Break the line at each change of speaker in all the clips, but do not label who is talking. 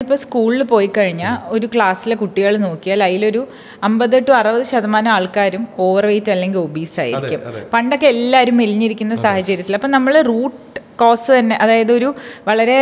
ഇപ്പോൾ സ്കൂളിൽ പോയി കഴിഞ്ഞാൽ ഒരു ക്ലാസ്സിലെ കുട്ടികൾ നോക്കിയാൽ അതിലൊരു 50 to 60% ആൾക്കാരും ഓവർ വെയ്റ്റ് അല്ലെങ്കിൽ ഒബീസ് ആയിരിക്കും. പണ്ടൊക്കെ എല്ലാവരും മെലിഞ്ഞിരിക്കുന്ന സാഹചര്യത്തിൽ അപ്പം നമ്മൾ റൂട്ട് കോസ് തന്നെ, അതായത് ഒരു വളരെ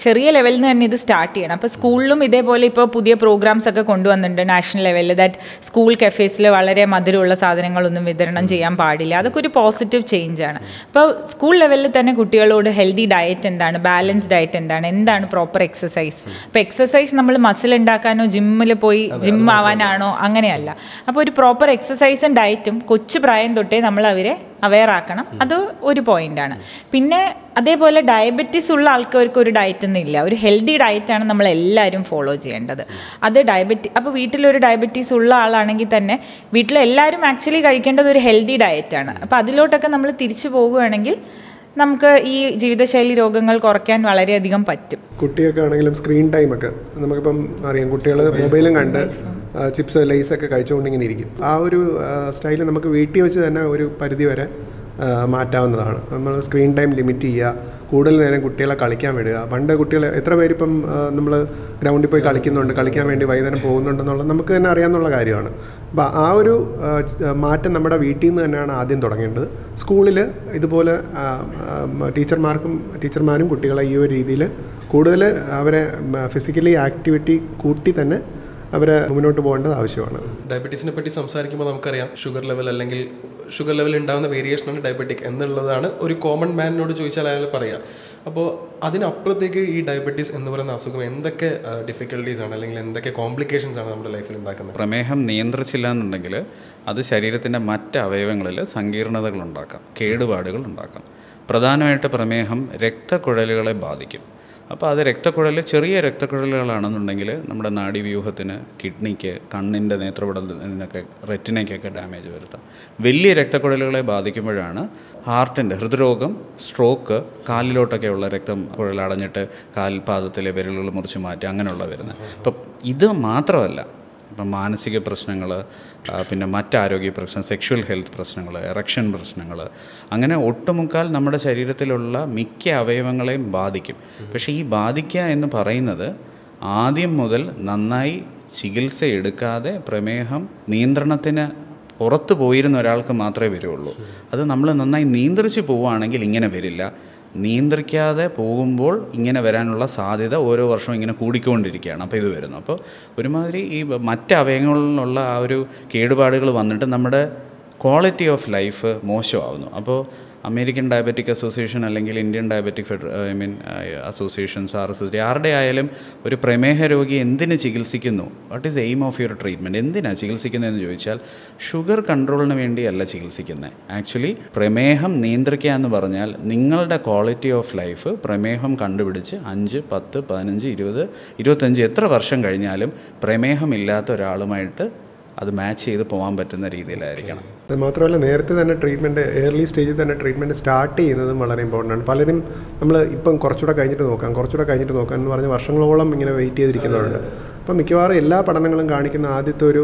ചെറിയ ലെവലിൽ നിന്ന് തന്നെ ഇത് സ്റ്റാർട്ട് ചെയ്യണം. അപ്പോൾ സ്കൂളിലും ഇതേപോലെ ഇപ്പോൾ പുതിയ പ്രോഗ്രാംസ് ഒക്കെ കൊണ്ടുവന്നിട്ടുണ്ട് നാഷണൽ ലെവലിൽ. ദാറ്റ് സ്കൂൾ കഫേസിൽ വളരെ മധുരമുള്ള സാധനങ്ങളൊന്നും വിതരണം ചെയ്യാൻ പാടില്ല. അതൊക്കെ ഒരു പോസിറ്റീവ് ചേഞ്ചാണ്. അപ്പോൾ സ്കൂൾ ലെവലിൽ തന്നെ കുട്ടികളോട് ഹെൽത്തി ഡയറ്റ് എന്താണ്, ബാലൻസ് ഡയറ്റ് എന്താണ് പ്രോപ്പർ എക്സസൈസ്. അപ്പോൾ എക്സസൈസ് നമ്മൾ മസിൽ ഉണ്ടാക്കാനോ ജിമ്മിൽ പോയി ജിം ആവാനാണോ, അങ്ങനെയല്ല. അപ്പോൾ ഒരു പ്രോപ്പർ എക്സസൈസും ഡയറ്റും കൊച്ചു പ്രായം തൊട്ടേ നമ്മൾ അവരെ അവെയർ ആക്കണം. അത് ഒരു പോയിൻ്റാണ്. പിന്നെ അതേപോലെ ഡയബറ്റീസ് ഉള്ള ആൾക്കാർക്ക് ഒരു ഡയറ്റ് ഒന്നും ഇല്ല. ഒരു ഹെൽത്തി ഡയറ്റാണ് നമ്മളെല്ലാവരും ഫോളോ ചെയ്യേണ്ടത്. അത് അപ്പോൾ വീട്ടിലൊരു ഡയബറ്റീസ് ഉള്ള ആളാണെങ്കിൽ തന്നെ വീട്ടിലെല്ലാവരും ആക്ച്വലി കഴിക്കേണ്ടത് ഒരു ഹെൽത്തി ഡയറ്റാണ്. അപ്പോൾ അതിലോട്ടൊക്കെ നമ്മൾ തിരിച്ചു പോകുകയാണെങ്കിൽ നമുക്ക് ഈ ജീവിതശൈലി രോഗങ്ങൾ കുറയ്ക്കാൻ വളരെയധികം പറ്റും.
കുട്ടിയൊക്കെ ആണെങ്കിലും സ്ക്രീൻ ടൈമൊക്കെ നമുക്കിപ്പം അറിയാം, കുട്ടികൾ മൊബൈലും കണ്ട് ചിപ്സ് ലേസൊക്കെ കഴിച്ചുകൊണ്ടിങ്ങനെ ഇരിക്കും. ആ ഒരു സ്റ്റൈൽ നമുക്ക് വീട്ടിൽ വെച്ച് തന്നെ ഒരു പരിധി വരെ മാറ്റാവുന്നതാണ്. നമ്മൾ സ്ക്രീൻ ടൈം ലിമിറ്റ് ചെയ്യുക, കൂടുതൽ നേരം കുട്ടികളെ കളിക്കാൻ വിടുക. പണ്ട് കുട്ടികൾ എത്ര പേരിപ്പം നമ്മൾ ഗ്രൗണ്ടിൽ പോയി കളിക്കാൻ വേണ്ടി വൈകുന്നേരം പോകുന്നുണ്ടെന്നുള്ളത് നമുക്ക് തന്നെ അറിയാവുന്ന കാര്യമാണ്. അപ്പോൾ ആ ഒരു മാറ്റം നമ്മുടെ വീട്ടിൽ നിന്ന് തന്നെയാണ് ആദ്യം തുടങ്ങേണ്ടത്. സ്കൂളിൽ ഇതുപോലെ ടീച്ചർമാരും കുട്ടികളെ ഈ ഒരു രീതിയിൽ കൂടുതൽ അവരെ ഫിസിക്കലി ആക്ടിവിറ്റി കൂട്ടി തന്നെ അവരെ മുന്നോട്ട് പോകേണ്ടത് ആവശ്യമാണ്.
ഡയബറ്റീസിനെ പറ്റി സംസാരിക്കുമ്പോൾ നമുക്കറിയാം ഷുഗർ ലെവൽ അല്ലെങ്കിൽ ഷുഗർ ലെവൽ ഉണ്ടാകുന്ന വേരിയേഷനാണ് ഡയബറ്റിക് എന്നുള്ളതാണ് ഒരു കോമൺ മാനിനോട് ചോദിച്ചാൽ അയാൾ പറയുക. അപ്പോൾ അതിനപ്പുറത്തേക്ക് ഈ ഡയബറ്റീസ് എന്ന് പറയുന്ന അസുഖം എന്തൊക്കെ ഡിഫിക്കൽട്ടീസ് ആണ് അല്ലെങ്കിൽ എന്തൊക്കെ കോംപ്ലിക്കേഷൻസ് ആണ് നമ്മുടെ ലൈഫിൽ ഉണ്ടാക്കുന്നത്?
പ്രമേഹം നിയന്ത്രിച്ചില്ല എന്നുണ്ടെങ്കിൽ അത് ശരീരത്തിൻ്റെ മറ്റ് അവയവങ്ങളിൽ സങ്കീർണതകൾ ഉണ്ടാക്കാം, കേടുപാടുകൾ ഉണ്ടാക്കാം. പ്രധാനമായിട്ട് പ്രമേഹം രക്തക്കുഴലുകളെ ബാധിക്കും. അപ്പോൾ അത് ചെറിയ രക്തക്കുഴലുകളാണെന്നുണ്ടെങ്കിൽ നമ്മുടെ നാഡീവ്യൂഹത്തിന്, കിഡ്നിക്ക്, കണ്ണിൻ്റെ നേത്രപടലത്തിനൊക്കെ, റെറ്റിനയ്ക്കൊക്കെ ഡാമേജ് വരുത്താം. വലിയ രക്തക്കുഴലുകളെ ബാധിക്കുമ്പോഴാണ് ഹൃദ്രോഗം, സ്ട്രോക്ക്, കാലിലോട്ടൊക്കെയുള്ള രക്തം കുഴലടഞ്ഞിട്ട് കാൽപാദത്തിലെ വിരലുകൾ മുറിച്ച് മാറ്റി അങ്ങനെയുള്ള വരുന്നത്. അപ്പം ഇത് മാത്രമല്ല, ഇപ്പം മാനസിക പ്രശ്നങ്ങൾ, പിന്നെ മറ്റാരോഗ്യ പ്രശ്നം, സെക്ഷുവൽ ഹെൽത്ത് പ്രശ്നങ്ങൾ, എറക്ഷൻ പ്രശ്നങ്ങൾ, അങ്ങനെ ഒട്ടുമുക്കാൽ നമ്മുടെ ശരീരത്തിലുള്ള മിക്ക അവയവങ്ങളെയും ബാധിക്കും. പക്ഷേ ഈ ബാധിക്കുക എന്ന് പറയുന്നത് ആദ്യം മുതൽ നന്നായി ചികിത്സ എടുക്കാതെ പ്രമേഹം നിയന്ത്രണത്തിന് പുറത്തു പോയിരുന്ന ഒരാൾക്ക് മാത്രമേ വരുള്ളൂ. അത് നമ്മൾ നന്നായി നിയന്ത്രിച്ച് പോവുകയാണെങ്കിൽ ഇങ്ങനെ വരില്ല. നിയന്ത്രിക്കാതെ പോകുമ്പോൾ ഇങ്ങനെ വരാനുള്ള സാധ്യത ഓരോ വർഷവും ഇങ്ങനെ കൂടിക്കൊണ്ടിരിക്കുകയാണ്. അപ്പോൾ ഇത് വരുന്നു. അപ്പോൾ ഒരുമാതിരി ഈ മറ്റ് അവയവങ്ങളിലുള്ള ആ ഒരു കേടുപാടുകൾ വന്നിട്ട് നമ്മുടെ ക്വാളിറ്റി ഓഫ് ലൈഫ് മോശമാവുന്നു. അപ്പോൾ അമേരിക്കൻ ഡയബറ്റിക് അസോസിയേഷൻ അല്ലെങ്കിൽ ഇന്ത്യൻ ഡയബറ്റിക് അസോസിയേഷൻസ്, RSSD, ആരുടെ ആയാലും ഒരു പ്രമേഹ രോഗി എന്തിന് ചികിത്സിക്കുന്നു, what is aim of your treatment, എന്തിനാണ് ചികിത്സിക്കുന്നതെന്ന് ചോദിച്ചാൽ ഷുഗർ കൺട്രോളിന് വേണ്ടിയല്ല ചികിത്സിക്കുന്നത്. ആക്ച്വലി പ്രമേഹം നിയന്ത്രിക്കുക എന്ന് പറഞ്ഞാൽ നിങ്ങളുടെ ക്വാളിറ്റി ഓഫ് ലൈഫ് പ്രമേഹം കണ്ടുപിടിച്ച് 5, 10, 15, 20, 25 എത്ര വർഷം കഴിഞ്ഞാലും പ്രമേഹമില്ലാത്ത ഒരാളുമായിട്ട് അത് മാച്ച് ചെയ്ത് പോകാൻ പറ്റുന്ന രീതിയിലായിരിക്കണം.
അത് മാത്രമല്ല, നേരത്തെ തന്നെ ട്രീറ്റ്മെൻറ്റ്, ഏർലി സ്റ്റേജിൽ തന്നെ ട്രീറ്റ്മെൻറ്റ് സ്റ്റാർട്ട് ചെയ്യുന്നതും വളരെ ഇമ്പോർട്ടൻ്റ് ആണ്. പലരും നമ്മൾ ഇപ്പം കുറച്ചുകൂടെ കഴിഞ്ഞിട്ട് നോക്കാം എന്ന് പറഞ്ഞ് വർഷങ്ങളോളം ഇങ്ങനെ വെയിറ്റ് ചെയ്തിരിക്കുന്നവരുണ്ട്. അപ്പം മിക്കവാറും എല്ലാ പഠനങ്ങളും കാണിക്കുന്ന ആദ്യത്തെ ഒരു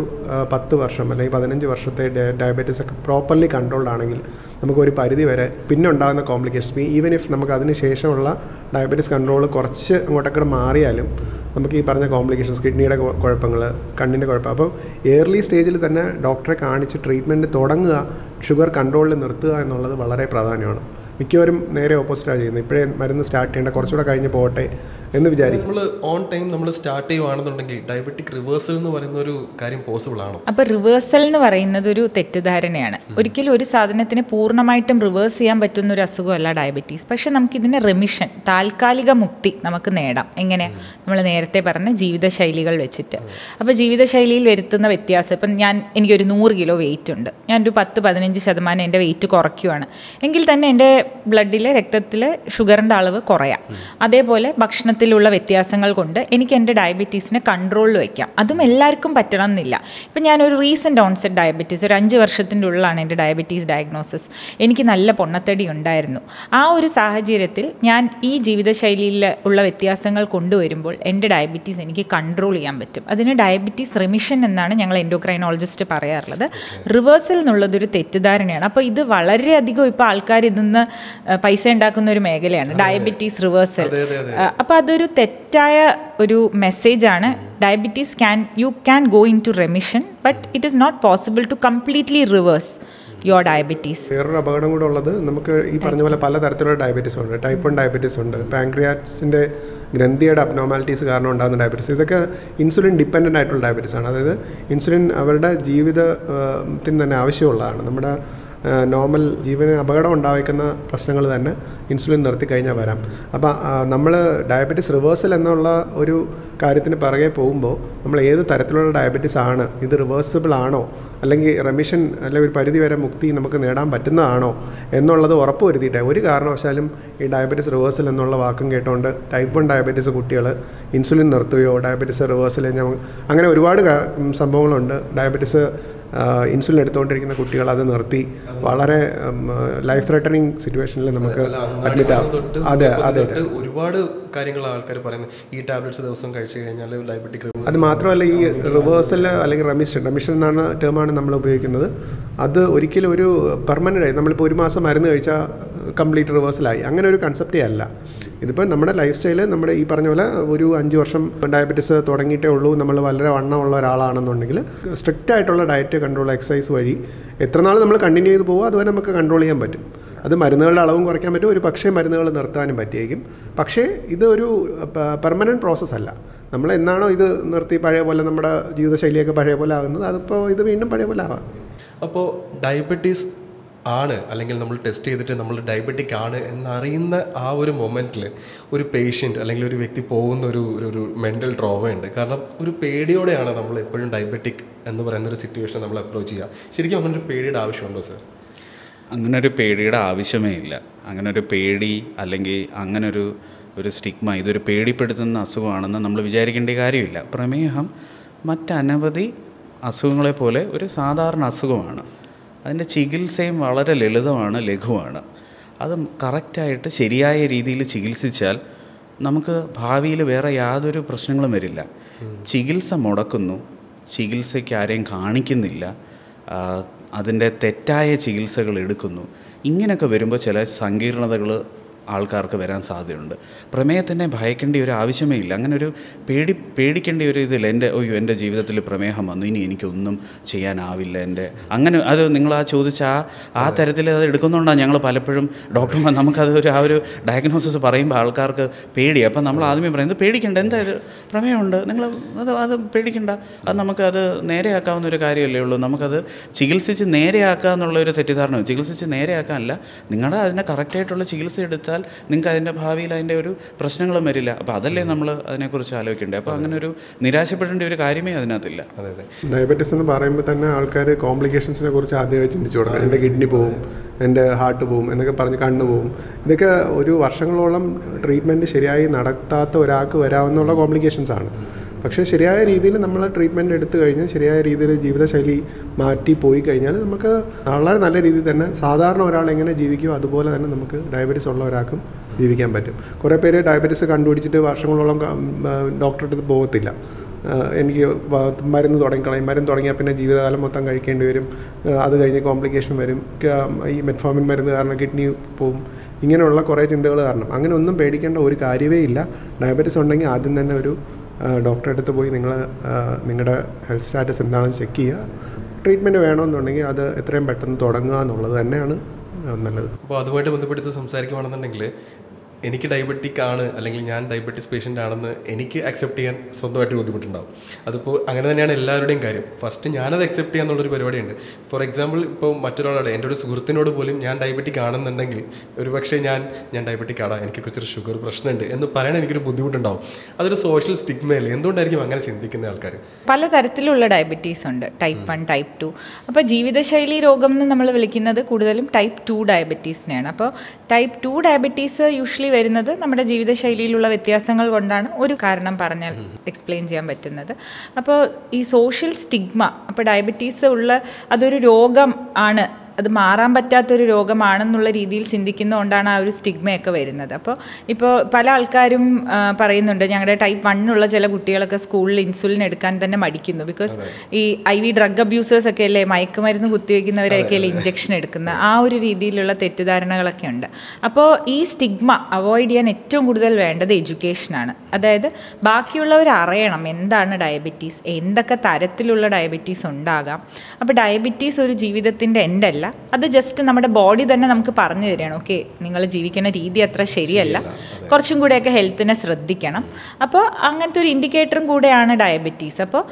10 വർഷം അല്ലെങ്കിൽ 15 വർഷത്തെ ഡയബറ്റീസ് ഒക്കെ പ്രോപ്പർലി കൺട്രോൾഡ് ആണെങ്കിൽ നമുക്കൊരു പരിധി വരെ പിന്നെ ഉണ്ടാകുന്ന കോംപ്ലിക്കേഷൻസ്, ഈവൻ ഇഫ് നമുക്ക് അതിന് ശേഷമുള്ള ഡയബറ്റീസ് കൺട്രോൾ കുറച്ച് അങ്ങോട്ടൊക്കെ മാറിയാലും നമുക്ക് ഈ പറഞ്ഞ കോംപ്ലിക്കേഷൻസ്, കിഡ്നിയുടെ കുഴപ്പങ്ങൾ, കണ്ണിൻ്റെ കുഴപ്പം, അപ്പം ഏർലി സ്റ്റേജിൽ തന്നെ ഡോക്ടറെ കാണിച്ച് ട്രീറ്റ്മെൻറ്റ് തുടങ്ങുക, ഷുഗർ കൺട്രോളിൽ നിർത്തുക എന്നുള്ളത് വളരെ പ്രാധാന്യമാണ്. മിക്കവരും നേരെ ഓപ്പോസിറ്റാണ് ചെയ്യുന്നത്. ഇപ്പോഴേ മരുന്ന് സ്റ്റാർട്ട് ചെയ്യേണ്ട, കുറച്ചുകൂടെ കഴിഞ്ഞ് പോകട്ടെ എന്ന് വിചാരിക്കും.
നമ്മൾ ഓൺ ടൈം നമ്മൾ സ്റ്റാർട്ട് ചെയ്യുകയാണെന്നുണ്ടെങ്കിൽ ഡയബറ്റിക് റിവേഴ്സൽ എന്ന് പറയുന്ന ഒരു കാര്യം പോസിബിൾ ആണോ?
അപ്പോൾ റിവേഴ്സൽ എന്ന് പറയുന്നത് ഒരു തെറ്റിദ്ധാരണയാണ്. ഒരിക്കലും ഒരു സാധനത്തിന് പൂർണ്ണമായിട്ടും റിവേഴ്സ് ചെയ്യാൻ പറ്റുന്ന ഒരു അസുഖമല്ല ഡയബറ്റീസ്. പക്ഷേ നമുക്കിതിന് റെമിഷൻ, താൽക്കാലിക മുക്തി നമുക്ക് നേടാം. എങ്ങനെ? നമ്മൾ നേരത്തെ പറഞ്ഞ ജീവിതശൈലികൾ വെച്ചിട്ട്. അപ്പോൾ ജീവിതശൈലിയിൽ വരുത്തുന്ന വ്യത്യാസം, ഇപ്പം എനിക്കൊരു 100 കിലോ വെയിറ്റ് ഉണ്ട്, ഞാനൊരു 10-15% എൻ്റെ വെയിറ്റ് കുറയ്ക്കുകയാണ് എങ്കിൽ തന്നെ എൻ്റെ ബ്ലഡിലെ, രക്തത്തിലെ ഷുഗറിൻ്റെ അളവ് കുറയാം. അതേപോലെ ഭക്ഷണത്തിലുള്ള വ്യത്യാസങ്ങൾ കൊണ്ട് എനിക്ക് എൻ്റെ ഡയബറ്റീസിനെ കൺട്രോളിൽ വയ്ക്കാം. അതും എല്ലാവർക്കും പറ്റണം എന്നില്ല. ഇപ്പം ഞാനൊരു റീസെൻ്റ് ഓൺസെറ്റ് ഡയബറ്റീസ്, ഒരു 5 വർഷത്തിൻ്റെ ഉള്ളിലാണ് എൻ്റെ ഡയബറ്റീസ് ഡയഗ്നോസിസ്. എനിക്ക് നല്ല പൊണ്ണത്തടി ഉണ്ടായിരുന്നു. ആ ഒരു സാഹചര്യത്തിൽ ഞാൻ ഈ ജീവിതശൈലിയിൽ ഉള്ള വ്യത്യാസങ്ങൾ കൊണ്ടുവരുമ്പോൾ എൻ്റെ ഡയബറ്റീസ് എനിക്ക് കൺട്രോൾ ചെയ്യാൻ പറ്റും. അതിന് ഡയബറ്റീസ് റിമിഷൻ എന്നാണ് ഞങ്ങൾ എൻഡോക്രൈനോളജിസ്റ്റ് പറയാറുള്ളത്. റിവേഴ്സൽ എന്നുള്ളതൊരു തെറ്റിദ്ധാരണയാണ്. അപ്പോൾ ഇത് വളരെയധികം ഇപ്പോൾ ആൾക്കാർ ഇതിന്ന് പൈസ ഉണ്ടാക്കുന്ന ഒരു മേഖലയാണ് ഡയബറ്റീസ് റിവേഴ്സൽ. അപ്പോൾ അതൊരു തെറ്റായ ഒരു മെസ്സേജാണ്. Diabetes you can go into remission, but it is not possible to completely reverse your diabetes.
വേറൊരു അപകടം കൂടെ ഉള്ളത്, നമുക്ക് ഈ പറഞ്ഞ പോലെ പലതരത്തിലുള്ള ഡയബറ്റീസ് ഉണ്ട്. ടൈപ്പ് 1 ഡയബറ്റീസ് ഉണ്ട്, പാൻക്രിയാസിൻ്റെ ഗ്രന്ഥിയുടെ അബ്നോർമാലിറ്റീസ് കാരണം ഉണ്ടാകുന്ന ഡയബറ്റീസ്. ഇതൊക്കെ ഇൻസുലിൻ ഡിപ്പെൻഡൻ്റ് ആയിട്ടുള്ള ഡയബറ്റീസ് ആണ്. അതായത് ഇൻസുലിൻ അവരുടെ ജീവിതത്തിന് തന്നെ ആവശ്യമുള്ളതാണ്. നമ്മുടെ നോർമൽ ജീവന് അപകടം ഉണ്ടായിരിക്കുന്ന പ്രശ്നങ്ങൾ തന്നെ ഇൻസുലിൻ നിർത്തി കഴിഞ്ഞാൽ വരാം. അപ്പോൾ നമ്മൾ ഡയബറ്റീസ് റിവേഴ്സൽ എന്നുള്ള ഒരു കാര്യത്തിന് പിറകെ പോകുമ്പോൾ നമ്മൾ ഏത് തരത്തിലുള്ള ഡയബറ്റീസ് ആണ്, ഇത് റിവേഴ്സിബിൾ ആണോ, അല്ലെങ്കിൽ റെമിഷൻ അല്ലെങ്കിൽ ഒരു പരിധി വരെ മുക്തി നമുക്ക് നേടാൻ പറ്റുന്നതാണോ എന്നുള്ളത് ഉറപ്പ് വരുത്തിയിട്ട് ഒരു കാരണവശാലും ഈ ഡയബറ്റീസ് റിവേഴ്സൽ എന്നുള്ള വാക്കും കേട്ടുകൊണ്ട് ടൈപ്പ് 1 ഡയബറ്റീസ് കുട്ടികൾ ഇൻസുലിൻ നിർത്തുകയോ ഡയബറ്റീസ് റിവേഴ്സൽ അങ്ങനെ ഒരുപാട് സംഭവങ്ങളുണ്ട്. ഡയബറ്റീസ് ഇൻസുലിൻ എടുത്തുകൊണ്ടിരിക്കുന്ന കുട്ടികൾ അത് നിർത്തി വളരെ ലൈഫ് ത്രെട്ടനിങ് സിറ്റുവേഷനിൽ നമുക്ക് അഡ്മിറ്റ് ആവും. അതെ അതെ അതെ,
ഒരുപാട് കാര്യങ്ങൾ ആൾക്കാർ പറയുന്നത് ഈ ടാബ്ലറ്റ്സ് ദിവസം കഴിച്ചു കഴിഞ്ഞാൽ ഡയബറ്റിക്.
അത് മാത്രമല്ല, ഈ റിവേഴ്സൽ അല്ലെങ്കിൽ റെമിഷൻ എന്നാണ് ടേമാണ് നമ്മൾ ഉപയോഗിക്കുന്നത്. അത് ഒരിക്കലും ഒരു പെർമനൻ്റ് ആയി നമ്മളിപ്പോൾ ഒരു മാസം മരുന്ന് കഴിച്ചാൽ കംപ്ലീറ്റ് റിവേഴ്സലായി, അങ്ങനെ ഒരു കൺസെപ്റ്റേ അല്ല. ഇതിപ്പോൾ നമ്മുടെ ലൈഫ് സ്റ്റൈല് നമ്മുടെ ഈ പറഞ്ഞ പോലെ ഒരു 5 വർഷം ഡയബറ്റീസ് തുടങ്ങിയിട്ടേ ഉള്ളൂ, നമ്മൾ വളരെ വണ്ണമുള്ള ഒരാളാണെന്നുണ്ടെങ്കിൽ സ്ട്രിക്റ്റ് ആയിട്ടുള്ള ഡയറ്റ് കൺട്രോൾ എക്സസൈസ് വഴി എത്ര നാൾ നമ്മൾ കണ്ടിന്യൂ ചെയ്ത് പോകുമോ അതുവരെ നമുക്ക് കൺട്രോൾ ചെയ്യാൻ പറ്റും. അത് മരുന്നുകളുടെ അളവും കുറയ്ക്കാൻ പറ്റും, ഒരു പക്ഷേ മരുന്നുകൾ നിർത്താനും പറ്റിയേക്കും. പക്ഷേ ഇത് ഒരു പെർമനൻറ്റ് പ്രോസസ്സ് അല്ല. നമ്മൾ എന്നാണോ ഇത് നിർത്തി പഴയ പോലെ നമ്മുടെ ജീവിതശൈലിയൊക്കെ പഴയ പോലെ ആകുന്നത്, അതിപ്പോൾ ഇത് വീണ്ടും പഴയ പോലെ ആവാം.
അപ്പോൾ ഡയബറ്റീസ് ആണ് അല്ലെങ്കിൽ നമ്മൾ ടെസ്റ്റ് ചെയ്തിട്ട് നമ്മൾ ഡയബറ്റിക് ആണ് എന്നറിയുന്ന ആ ഒരു മൊമെൻറ്റിൽ ഒരു പേഷ്യൻ്റ് അല്ലെങ്കിൽ ഒരു വ്യക്തി പോകുന്ന ഒരു മെൻ്റൽ ട്രോമയുണ്ട്. കാരണം ഒരു പേടിയോടെയാണ് നമ്മൾ എപ്പോഴും ഡയബറ്റിക് എന്ന് പറയുന്നൊരു സിറ്റുവേഷൻ നമ്മൾ അപ്രോച്ച് ചെയ്യുക. ശരിക്കും അങ്ങനെ ഒരു പേടിയുടെ ആവശ്യമുണ്ടോ സർ?
അങ്ങനൊരു പേടിയുടെ ആവശ്യമേ ഇല്ല. അങ്ങനൊരു പേടി അല്ലെങ്കിൽ അങ്ങനൊരു സ്റ്റിഗ്മ, ഇതൊരു പേടിപ്പെടുത്തുന്ന അസുഖമാണെന്ന് നമ്മൾ വിചാരിക്കേണ്ട കാര്യമില്ല. പ്രമേഹം മറ്റനവധി അസുഖങ്ങളെ പോലെ ഒരു സാധാരണ അസുഖമാണ്. അതിൻ്റെ ചികിത്സയും വളരെ ലളിതമാണ്, ലഘുവാണ്. അത് കറക്റ്റായിട്ട് ശരിയായ രീതിയിൽ ചികിത്സിച്ചാൽ നമുക്ക് ഭാവിയിൽ വേറെ യാതൊരു പ്രശ്നങ്ങളും വരില്ല. ചികിത്സ മുടക്കുന്നു, ചികിത്സയ്ക്ക് ആരെയും കാണിക്കുന്നില്ല, അതിൻ്റെ തെറ്റായ ചികിത്സകൾ എടുക്കുന്നു. ഇങ്ങനെയൊക്കെ വരുമ്പോൾ ചില സങ്കീർണതകൾ ആൾക്കാർക്ക് വരാൻ സാധ്യതയുണ്ട്. പ്രമേഹത്തിനെ ഭയക്കേണ്ട ഒരു ആവശ്യമേ ഇല്ല. അങ്ങനെ ഒരു പേടിക്കേണ്ട ഒരു ഇതില്ല. എൻ്റെ ജീവിതത്തിൽ പ്രമേഹം വന്നു, ഇനി എനിക്കൊന്നും ചെയ്യാനാവില്ല, അങ്ങനെ അത് നിങ്ങൾ ചോദിച്ച ആ തരത്തിൽ അത് എടുക്കുന്നതുകൊണ്ടാണ് ഞങ്ങൾ പലപ്പോഴും ഡോക്ടർമാർ നമുക്കത് ആ ഒരു ഡയഗ്നോസിസ് പറയുമ്പോൾ ആൾക്കാർക്ക് പേടി. അപ്പം നമ്മൾ ആദ്യമേ പറയുന്നത് പേടിക്കേണ്ട, എന്തായാലും പ്രമേഹമുണ്ട്, നിങ്ങൾ അത് പേടിക്കേണ്ട, അത് നമുക്കത് നേരെയാക്കാവുന്ന ഒരു കാര്യമല്ലേ ഉള്ളൂ. നമുക്കത് ചികിത്സിച്ച് നേരെയാക്കുക എന്നുള്ളൊരു തെറ്റിദ്ധാരണ. ചികിത്സിച്ച് നേരെയാക്കാനല്ല, നിങ്ങളുടെ അതിനെ കറക്റ്റായിട്ടുള്ള ചികിത്സ എടുത്താൽ നിങ്ങൾക്ക് അതിൻ്റെ ഭാവിയിൽ അതിൻ്റെ ഒരു പ്രശ്നങ്ങളും വരില്ല. അപ്പോൾ അതല്ലേ നമ്മൾ അതിനെക്കുറിച്ച് ആലോചിക്കേണ്ടത്. അപ്പോൾ അങ്ങനെ ഒരു നിരാശപ്പെടേണ്ട ഒരു കാര്യമേ അതിനകത്തില്ല.
ഡയബറ്റീസ് എന്ന് പറയുമ്പോൾ തന്നെ ആൾക്കാർ കോംപ്ലിക്കേഷൻസിനെ കുറിച്ച് ആദ്യമേ ചിന്തിച്ചു കൊടുക്കാം. എൻ്റെ കിഡ്നി പോവും, എൻ്റെ ഹാർട്ട് പോവും എന്നൊക്കെ പറഞ്ഞ് കണ്ണ് പോവും. ഇതൊക്കെ ഒരു വർഷങ്ങളോളം ട്രീറ്റ്മെൻറ്റ് ശരിയായി നടത്താത്ത ഒരാൾക്ക് വരാവുന്നുള്ള കോംപ്ലിക്കേഷൻസ് ആണ്. പക്ഷേ ശരിയായ രീതിയിൽ നമ്മൾ ട്രീറ്റ്മെൻറ്റ് എടുത്തു കഴിഞ്ഞാൽ, ശരിയായ രീതിയിൽ ജീവിതശൈലി മാറ്റി പോയി കഴിഞ്ഞാൽ നമുക്ക് വളരെ നല്ല രീതിയിൽ തന്നെ സാധാരണ ഒരാൾ എങ്ങനെ ജീവിക്കുമോ അതുപോലെ തന്നെ നമുക്ക് ഡയബറ്റീസ് ഉള്ള ഒരാൾക്കും ജീവിക്കാൻ പറ്റും. കുറേ പേര് ഡയബറ്റീസ് കണ്ടുപിടിച്ചിട്ട് വർഷങ്ങളോളം ഡോക്ടറുടെ അടുത്ത് പോകത്തില്ല. എനിക്ക് മരുന്ന് തുടങ്ങിക്കളയും, മരുന്ന് തുടങ്ങിയാൽ പിന്നെ ജീവിതകാലം മൊത്തം കഴിക്കേണ്ടി വരും, അത് കഴിഞ്ഞ് കോംപ്ലിക്കേഷൻ വരും, ഈ മെറ്റ്ഫോമിൻ മരുന്ന് കാരണം കിഡ്നി പോവും, ഇങ്ങനെയുള്ള കുറേ ചിന്തകൾ കാരണം. അങ്ങനെ ഒന്നും പേടിക്കേണ്ട ഒരു കാര്യമേ ഇല്ല. ഡയബറ്റീസ് ഉണ്ടെങ്കിൽ ആദ്യം തന്നെ ഒരു ഡോക്ടറെ അടുത്ത് പോയി നിങ്ങളുടെ ഹെൽത്ത് സ്റ്റാറ്റസ് എന്താണെന്ന് ചെക്ക് ചെയ്യുക. ട്രീറ്റ്മെൻറ്റ് വേണമെന്നുണ്ടെങ്കിൽ അത് എത്രയും പെട്ടെന്ന് തുടങ്ങുക എന്നുള്ളത് തന്നെയാണ് നല്ലത്.
അപ്പോൾ അതുമായിട്ട് ബന്ധപ്പെടുത്തി സംസാരിക്കുകയാണെന്നുണ്ടെങ്കിൽ എനിക്ക് ഡയബറ്റിക് ആണ് അല്ലെങ്കിൽ ഞാൻ ഡയബറ്റീസ് പേഷ്യൻ്റ് ആണെന്ന് എനിക്ക് അക്സെപ്റ്റ് ചെയ്യാൻ സ്വന്തമായിട്ട് ബുദ്ധിമുട്ടുണ്ടാവും. അതിപ്പോൾ അങ്ങനെ തന്നെയാണ് എല്ലാവരുടെയും കാര്യം. ഫസ്റ്റ് ഞാനത് അക്സെപ്റ്റ് ചെയ്യാന്നുള്ളൊരു പരിപാടിയുണ്ട്. ഫോർ എക്സാമ്പിൾ, ഇപ്പോൾ മറ്റൊരാളുടെ എൻ്റെ ഒരു സുഹൃത്തിനോട് പോലും ഞാൻ ഡയബറ്റിക് ആണെന്നുണ്ടെങ്കിൽ ഒരുപക്ഷെ ഞാൻ ഡയബറ്റിക് ആടാ, എനിക്ക് കുറച്ചൊരു ഷുഗർ പ്രശ്നമുണ്ട് എന്ന് പറയാൻ എനിക്കൊരു ബുദ്ധിമുട്ടുണ്ടാവും. അതൊരു സോഷ്യൽ സ്റ്റിഗ്മയല്ലേ? എന്തുകൊണ്ടായിരിക്കും അങ്ങനെ ചിന്തിക്കുന്ന ആൾക്കാർ?
പലതരത്തിലുള്ള ഡയബറ്റീസ് ഉണ്ട്, ടൈപ്പ് 1, ടൈപ്പ് 2. അപ്പോൾ ജീവിതശൈലി രോഗം എന്ന് നമ്മൾ വിളിക്കുന്നത് കൂടുതലും ടൈപ്പ് 2 ഡയബറ്റീസിനെയാണ്. അപ്പോൾ ടൈപ്പ് 2 ഡയബറ്റീസ് യൂഷ്വലി വരുന്നത് നമ്മുടെ ജീവിതശൈലിയിലുള്ള വ്യത്യാസങ്ങൾ കൊണ്ടാണ്. ഒരു കാരണം പറഞ്ഞാൽ എക്സ്പ്ലെയിൻ ചെയ്യാൻ പറ്റുന്നത്. അപ്പോൾ ഈ സോഷ്യൽ സ്റ്റിഗ്മ, അപ്പോൾ ഡയബറ്റീസ് അതൊരു രോഗം ആണ്, അത് മാറാൻ പറ്റാത്തൊരു രോഗമാണെന്നുള്ള രീതിയിൽ ചിന്തിക്കുന്നതുകൊണ്ടാണ് ആ ഒരു സ്റ്റിഗ്മയൊക്കെ വരുന്നത്. അപ്പോൾ ഇപ്പോൾ പല ആൾക്കാരും പറയുന്നുണ്ട്, ഞങ്ങളുടെ ടൈപ്പ് 1 ഉള്ള ചില കുട്ടികളൊക്കെ സ്കൂളിൽ ഇൻസുലിൻ എടുക്കാൻ തന്നെ മടിക്കുന്നു. ബിക്കോസ് ഈ IV ഡ്രഗ് അബ്യൂസേഴ്സ് ഒക്കെ അല്ലേ, മയക്കുമരുന്ന് കുത്തിവെക്കുന്നവരൊക്കെ അല്ലേ ഇഞ്ചക്ഷൻ എടുക്കുന്ന, ആ ഒരു രീതിയിലുള്ള തെറ്റിദ്ധാരണകളൊക്കെ ഉണ്ട്. അപ്പോൾ ഈ സ്റ്റിഗ്മ അവോയ്ഡ് ചെയ്യാൻ ഏറ്റവും കൂടുതൽ വേണ്ടത് എഡ്യൂക്കേഷനാണ്. അതായത് ബാക്കിയുള്ളവർ അറിയണം എന്താണ് ഡയബറ്റീസ്, എന്തൊക്കെ തരത്തിലുള്ള ഡയബറ്റീസ് ഉണ്ടാകാം. അപ്പോൾ ഡയബറ്റീസ് ഒരു ജീവിതത്തിൻ്റെ എൻഡല്ല, അത് ജസ്റ്റ് നമ്മുടെ ബോഡി തന്നെ നമുക്ക് പറഞ്ഞു തരികയാണ്, ഓക്കെ നിങ്ങൾ ജീവിക്കുന്ന രീതി അത്ര ശരിയല്ല, കുറച്ചും കൂടെയൊക്കെ ഹെൽത്തിനെ ശ്രദ്ധിക്കണം. അപ്പോൾ അങ്ങനത്തെ ഒരു ഇൻഡിക്കേറ്ററും കൂടെയാണ് ഡയബറ്റീസ്. അപ്പോൾ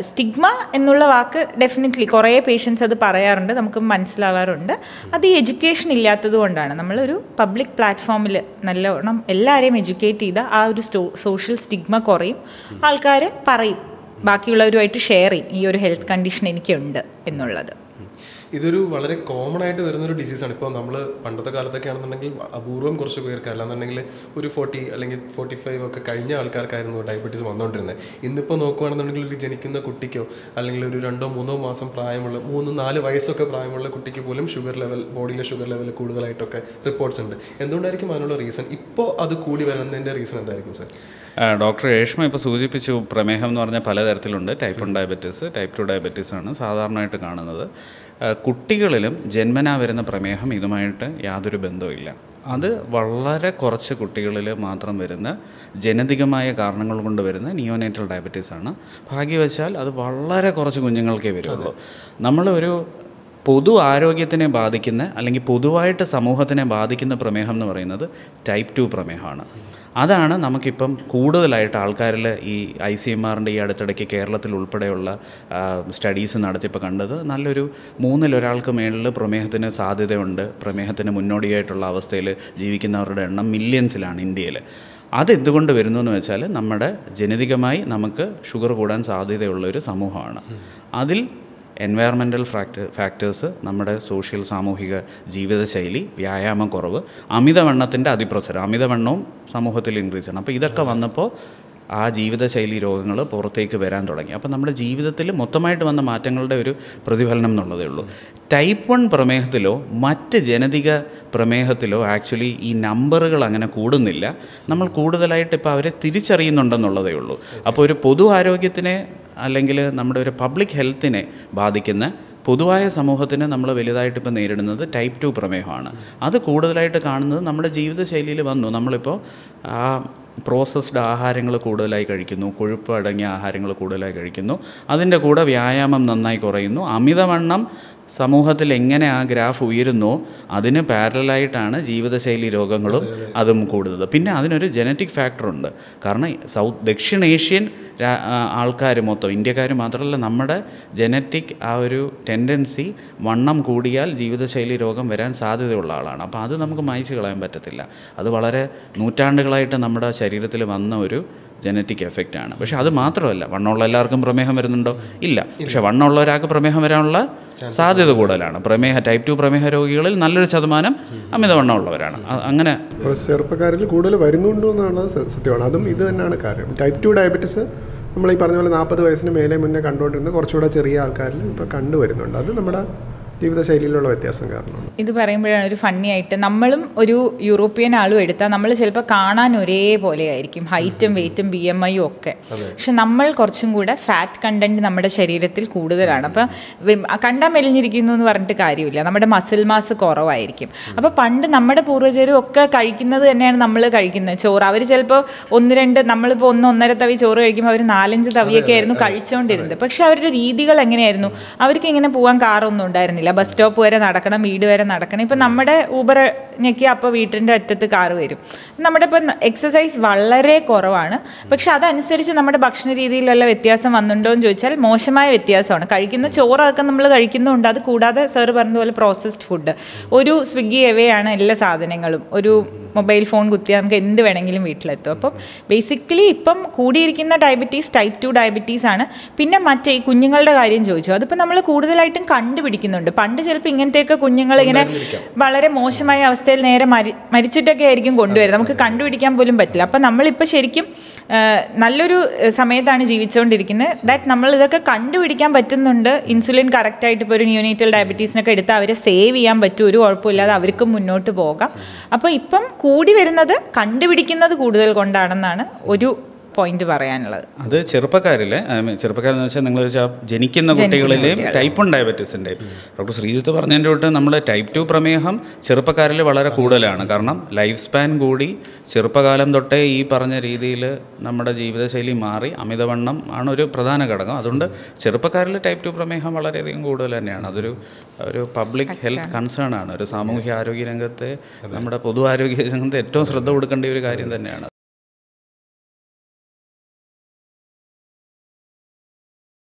സ്റ്റിഗ്മ എന്നുള്ള വാക്ക് ഡെഫിനറ്റ്ലി കുറേ പേഷ്യൻസ് അത് പറയാറുണ്ട്, നമുക്ക് മനസ്സിലാവാറുണ്ട്. അത് ഈ എഡ്യൂക്കേഷൻ ഇല്ലാത്തത് കൊണ്ടാണ്. നമ്മളൊരു പബ്ലിക് പ്ലാറ്റ്ഫോമിൽ നല്ലോണം എല്ലാവരെയും എഡ്യൂക്കേറ്റ് ചെയ്താൽ ആ ഒരു സോഷ്യൽ സ്റ്റിഗ്മ കുറയും, ആൾക്കാർ പറയും, ബാക്കിയുള്ളവരുമായിട്ട് ഷെയർ ചെയ്യും ഈ ഒരു ഹെൽത്ത് കണ്ടീഷൻ എനിക്കുണ്ട് എന്നുള്ളത്.
ഇതൊരു വളരെ കോമൺ ആയിട്ട് വരുന്നൊരു ഡിസീസാണ്. ഇപ്പോൾ നമ്മൾ പണ്ടത്തെ കാലത്തൊക്കെ ആണെന്നുണ്ടെങ്കിൽ അപൂർവം കുറച്ച് പേർക്ക്, അല്ലാന്നുണ്ടെങ്കിൽ ഒരു 40 അല്ലെങ്കിൽ 45 ഒക്കെ കഴിഞ്ഞ ആൾക്കാർക്കായിരുന്നു ഡയബറ്റീസ് വന്നുകൊണ്ടിരുന്നത്. ഇന്നിപ്പോൾ നോക്കുകയാണെന്നുണ്ടെങ്കിൽ ഒരു ജനിക്കുന്ന കുട്ടിക്കോ അല്ലെങ്കിൽ ഒരു 2-3 മാസം പ്രായമുള്ള 3-4 വയസ്സൊക്കെ പ്രായമുള്ള കുട്ടിക്ക് പോലും ബോഡിയിലെ ഷുഗർ ലെവൽ കൂടുതലായിട്ടൊക്കെ റിപ്പോർട്ട്സ് ഉണ്ട്. എന്തുകൊണ്ടായിരിക്കും അതിനുള്ള റീസൺ? ഇപ്പോൾ അത് കൂടി വരുന്നതിൻ്റെ റീസൺ എന്തായിരിക്കും സാർ?
ഡോക്ടർ രേഷ്മ ഇപ്പോൾ സൂചിപ്പിച്ചു, പ്രമേഹം എന്ന് പറഞ്ഞാൽ പലതരത്തിലുണ്ട്. ടൈപ്പ് 1 ഡയബറ്റീസ്, ടൈപ്പ് 2 ഡയബറ്റീസാണ് സാധാരണയായിട്ട് കാണുന്നത്. കുട്ടികളിലും ജന്മനാ വരുന്ന പ്രമേഹം ഇതുമായിട്ട് യാതൊരു ബന്ധവുമില്ല. അത് വളരെ കുറച്ച് കുട്ടികളിൽ മാത്രം വരുന്ന ജനിതകമായ കാരണങ്ങൾ കൊണ്ട് വരുന്ന നിയോനേറ്റൽ ഡയബറ്റീസാണ്. ഭാഗ്യവശാൽ അത് വളരെ കുറച്ച് കുഞ്ഞുങ്ങൾക്കേ വരുള്ളൂ. നമ്മളൊരു പൊതു ആരോഗ്യത്തിനെ ബാധിക്കുന്ന അല്ലെങ്കിൽ പൊതുവായിട്ട് സമൂഹത്തിനെ ബാധിക്കുന്ന പ്രമേഹം എന്ന് പറയുന്നത് ടൈപ്പ് 2 പ്രമേഹമാണ്. അതാണ് നമുക്കിപ്പം കൂടുതലായിട്ട് ആൾക്കാരിൽ ഈ ICMRൻ്റെ ഈ അടുത്തിടയ്ക്ക് കേരളത്തിൽ ഉൾപ്പെടെയുള്ള സ്റ്റഡീസ് നടത്തിയപ്പോൾ കണ്ടത്, നല്ലൊരു 3-1 മേളിൽ പ്രമേഹത്തിന് സാധ്യതയുണ്ട്. പ്രമേഹത്തിന് മുന്നോടിയായിട്ടുള്ള അവസ്ഥയിൽ ജീവിക്കുന്നവരുടെ എണ്ണം മില്യൺസിലാണ് ഇന്ത്യയിൽ. അതെന്തുകൊണ്ട് വരുന്നു എന്ന് വെച്ചാൽ നമ്മുടെ ജനിതകമായി നമുക്ക് ഷുഗർ കൂടാൻ സാധ്യതയുള്ള ഒരു സമൂഹമാണ്. അതിൽ എൻവയറമെൻ്റൽ ഫാക്ടേഴ്സ്, നമ്മുടെ സോഷ്യൽ സാമൂഹിക ജീവിതശൈലി, വ്യായാമക്കുറവ്, അമിതവണ്ണത്തിൻ്റെ അതിപ്രസരം, അമിതവണ്ണവും സമൂഹത്തിൽ ഇൻക്രീസ് ചെയ്യണം. അപ്പോൾ ഇതൊക്കെ വന്നപ്പോൾ ആ ജീവിതശൈലി രോഗങ്ങൾ പുറത്തേക്ക് വരാൻ തുടങ്ങി. അപ്പോൾ നമ്മുടെ ജീവിതത്തിൽ മൊത്തമായിട്ട് വന്ന മാറ്റങ്ങളുടെ ഒരു പ്രതിഫലനം എന്നുള്ളതേ ഉള്ളൂ. ടൈപ്പ് 1 പ്രമേഹത്തിലോ മറ്റ് ജനിതക പ്രമേഹത്തിലോ ആക്ച്വലി ഈ നമ്പറുകൾ അങ്ങനെ കൂടുന്നില്ല. നമ്മൾ കൂടുതലായിട്ട് ഇപ്പോൾ അവരെ തിരിച്ചറിയുന്നുണ്ടെന്നുള്ളതേ ഉള്ളൂ. അപ്പോൾ ഒരു പൊതു ആരോഗ്യത്തിനെ അല്ലെങ്കിൽ നമ്മുടെ ഒരു പബ്ലിക് ഹെൽത്തിനെ ബാധിക്കുന്ന പൊതുവായ സമൂഹത്തിന് നമ്മൾ വലുതായിട്ട് ഇപ്പോൾ നേരിടുന്നത് ടൈപ്പ് 2 പ്രമേഹമാണ്. അത് കൂടുതലായിട്ട് കാണുന്നത് നമ്മുടെ ജീവിതശൈലിയിൽ വന്നു. നമ്മളിപ്പോൾ ആ പ്രോസസ്ഡ് ആഹാരങ്ങൾ കൂടുതലായി കഴിക്കുന്നു, കൊഴുപ്പ് അടങ്ങിയ ആഹാരങ്ങൾ കൂടുതലായി കഴിക്കുന്നു, അതിൻ്റെ കൂടെ വ്യായാമം നന്നായി കുറയുന്നു. അമിതവണ്ണം സമൂഹത്തിൽ എങ്ങനെ ആ ഗ്രാഫ് ഉയരുന്നോ അതിന് പാരലായിട്ടാണ് ജീവിതശൈലി രോഗങ്ങളും അതും കൂടുന്നത്. പിന്നെ അതിനൊരു ജനറ്റിക് ഫാക്ടറുണ്ട്. കാരണം ദക്ഷിണേഷ്യൻ ആൾക്കാർ മൊത്തം, ഇന്ത്യക്കാർ മാത്രമല്ല, നമ്മുടെ ജനറ്റിക് ആ ഒരു ടെൻഡൻസി വണ്ണം കൂടിയാൽ ജീവിതശൈലി രോഗം വരാൻ സാധ്യതയുള്ള ആളാണ്. അപ്പോൾ അത് നമുക്ക് മായ്ച്ചു കളയാൻ പറ്റത്തില്ല. അത് വളരെ നൂറ്റാണ്ടുകളായിട്ട് നമ്മുടെ ശരീരത്തിൽ വന്ന ഒരു ജനറ്റിക് എഫക്റ്റാണ്. പക്ഷേ അത് മാത്രമല്ല, വണ്ണമുള്ള എല്ലാവർക്കും പ്രമേഹം വരുന്നുണ്ടോ? ഇല്ല. പക്ഷേ വണ്ണമുള്ള ഒരാൾക്ക് പ്രമേഹം വരാനുള്ള സാധ്യത കൂടുതലാണ്. ടൈപ്പ് 2 പ്രമേഹ രോഗികളിൽ നല്ലൊരു ശതമാനം അമിതവണ്ണമുള്ളവരാണ്. അങ്ങനെ
ചെറുപ്പക്കാരിൽ കൂടുതൽ വരുന്നുണ്ടോ എന്നാണ് സത്യമാണ്. അതും ഇത് തന്നെയാണ് കാര്യം. ടൈപ്പ് 2 ഡയബറ്റീസ് നമ്മൾ ഈ പറഞ്ഞ പോലെ 40 വയസ്സിന് മുന്നേ കണ്ടുകൊണ്ടിരുന്ന കുറച്ചുകൂടെ ചെറിയ ആൾക്കാരിൽ ഇപ്പോൾ കണ്ടുവരുന്നുണ്ട്. അത് നമ്മുടെ ജീവിതശൈലിയിലുള്ള വ്യത്യാസം കാരണമാണ്.
ഇത് പറയുമ്പോഴാണ് ഒരു ഫണ്ണി ആയിട്ട്, നമ്മളും ഒരു യൂറോപ്യൻ ആളും എടുത്താൽ നമ്മൾ ചിലപ്പോൾ കാണാൻ ഒരേപോലെ ആയിരിക്കും, ഹൈറ്റും വെയ്റ്റും BMI ഒക്കെ. പക്ഷെ നമ്മൾ കുറച്ചും കൂടെ ഫാറ്റ് കണ്ടന്റ് നമ്മുടെ ശരീരത്തിൽ കൂടുതലാണ്. അപ്പം കണ്ടാൽ മെലിഞ്ഞിരിക്കുന്നു എന്ന് പറഞ്ഞിട്ട് കാര്യമില്ല, നമ്മുടെ മസിൽ മാസ് കുറവായിരിക്കും. അപ്പോൾ പണ്ട് നമ്മുടെ പൂർവ്വജരും ഒക്കെ കഴിക്കുന്നത് തന്നെയാണ് നമ്മൾ കഴിക്കുന്നത്. ചോറ് അവർ ചിലപ്പോൾ 1-2, നമ്മളിപ്പോൾ 1-1.5 തവി ചോറ് കഴിക്കുമ്പോൾ അവർ 4-5 തവിയൊക്കെ ആയിരുന്നു കഴിച്ചുകൊണ്ടിരുന്നത്. പക്ഷെ അവരുടെ രീതികൾ എങ്ങനെയായിരുന്നു? അവർക്ക് ഇങ്ങനെ പോകാൻ കാറൊന്നും ഉണ്ടായിരുന്നില്ല, ബസ് സ്റ്റോപ്പ് വരെ നടക്കണം, വീട് വരെ നടക്കണം. ഇപ്പം നമ്മുടെ ഊബർ ഞെക്കി അപ്പോൾ വീട്ടിൻ്റെ അറ്റത്ത് കാറ് വരും. നമ്മുടെ ഇപ്പം എക്സസൈസ് വളരെ കുറവാണ്. പക്ഷെ അതനുസരിച്ച് നമ്മുടെ ഭക്ഷണ രീതിയിൽ വല്ല വ്യത്യാസം വന്നിട്ടുണ്ടോ എന്ന് ചോദിച്ചാൽ മോശമായ വ്യത്യാസമാണ്. കഴിക്കുന്ന ചോറൊക്കെ നമ്മൾ കഴിക്കുന്നുണ്ട്. അത് കൂടാതെ സാർ പറഞ്ഞതുപോലെ പ്രോസസ്ഡ് ഫുഡ്, ഒരു സ്വിഗ്ഗി എവേയാണ് എല്ലാ സാധനങ്ങളും. ഒരു മൊബൈൽ ഫോൺ കുത്തിയാൽ നമുക്ക് എന്ത് വേണമെങ്കിലും വീട്ടിലെത്തും. അപ്പം ബേസിക്കലി ഇപ്പം കൂടിയിരിക്കുന്ന ഡയബറ്റീസ് ടൈപ്പ് 2 ഡയബറ്റീസ് ആണ്. പിന്നെ മറ്റേ ഈ കുഞ്ഞുങ്ങളുടെ കാര്യം ചോദിച്ചു, അതിപ്പോൾ നമ്മൾ കൂടുതലായിട്ടും കണ്ടുപിടിക്കുന്നുണ്ട്. പണ്ട് ചിലപ്പോൾ ഇങ്ങനത്തെയൊക്കെ കുഞ്ഞുങ്ങൾ ഇങ്ങനെ വളരെ മോശമായ അവസ്ഥ അവസ്ഥയിൽ നേരെ മരിച്ചിട്ടൊക്കെ ആയിരിക്കും കൊണ്ടുവരുന്നത്, നമുക്ക് കണ്ടുപിടിക്കാൻ പോലും പറ്റില്ല. അപ്പം നമ്മളിപ്പോൾ ശരിക്കും നല്ലൊരു സമയത്താണ് ജീവിച്ചുകൊണ്ടിരിക്കുന്നത്. ദാറ്റ് നമ്മൾ ഇതൊക്കെ കണ്ടുപിടിക്കാൻ പറ്റുന്നുണ്ട്. ഇൻസുലിൻ കറക്റ്റായിട്ട് ഇപ്പോൾ ഒരു ന്യൂനേറ്റൽ ഡയബറ്റീസിനൊക്കെ എടുത്ത് അവരെ സേവ് ചെയ്യാൻ പറ്റും, ഒരു കുഴപ്പമില്ലാതെ അവർക്കും മുന്നോട്ട് പോകാം. അപ്പോൾ ഇപ്പം കൂടി വരുന്നത് കണ്ടുപിടിക്കുന്നത് കൂടുതൽ കൊണ്ടാണെന്നാണ് ഒരു പോയിന്റ് പറയാനുള്ളത്.
അത് ചെറുപ്പക്കാരെന്ന് വെച്ചാൽ നിങ്ങൾ ജനിക്കുന്ന കുട്ടികളിലെയും ടൈപ്പ് 1 ഡയബറ്റീസിൻ്റെയും ഡോക്ടർ ശ്രീജിത്ത് പറഞ്ഞതിൻ്റെ തൊട്ട് നമ്മൾ ടൈപ്പ് 2 പ്രമേഹം ചെറുപ്പക്കാരിൽ വളരെ കൂടുതലാണ്. കാരണം ലൈഫ് സ്പാൻ കൂടി, ചെറുപ്പകാലം തൊട്ടേ ഈ പറഞ്ഞ രീതിയിൽ നമ്മുടെ ജീവിതശൈലി മാറി, അമിതവണ്ണം ആണ് ഒരു പ്രധാന ഘടകം. അതുകൊണ്ട് ചെറുപ്പക്കാരിൽ ടൈപ്പ് 2 പ്രമേഹം വളരെയധികം കൂടുതൽ തന്നെയാണ്. ഒരു പബ്ലിക് ഹെൽത്ത് കൺസേൺ ആണ്. ഒരു സാമൂഹ്യ ആരോഗ്യ രംഗത്തെ, നമ്മുടെ പൊതു ആരോഗ്യ രംഗത്ത് ഏറ്റവും ശ്രദ്ധ കൊടുക്കേണ്ട ഒരു കാര്യം തന്നെയാണ്.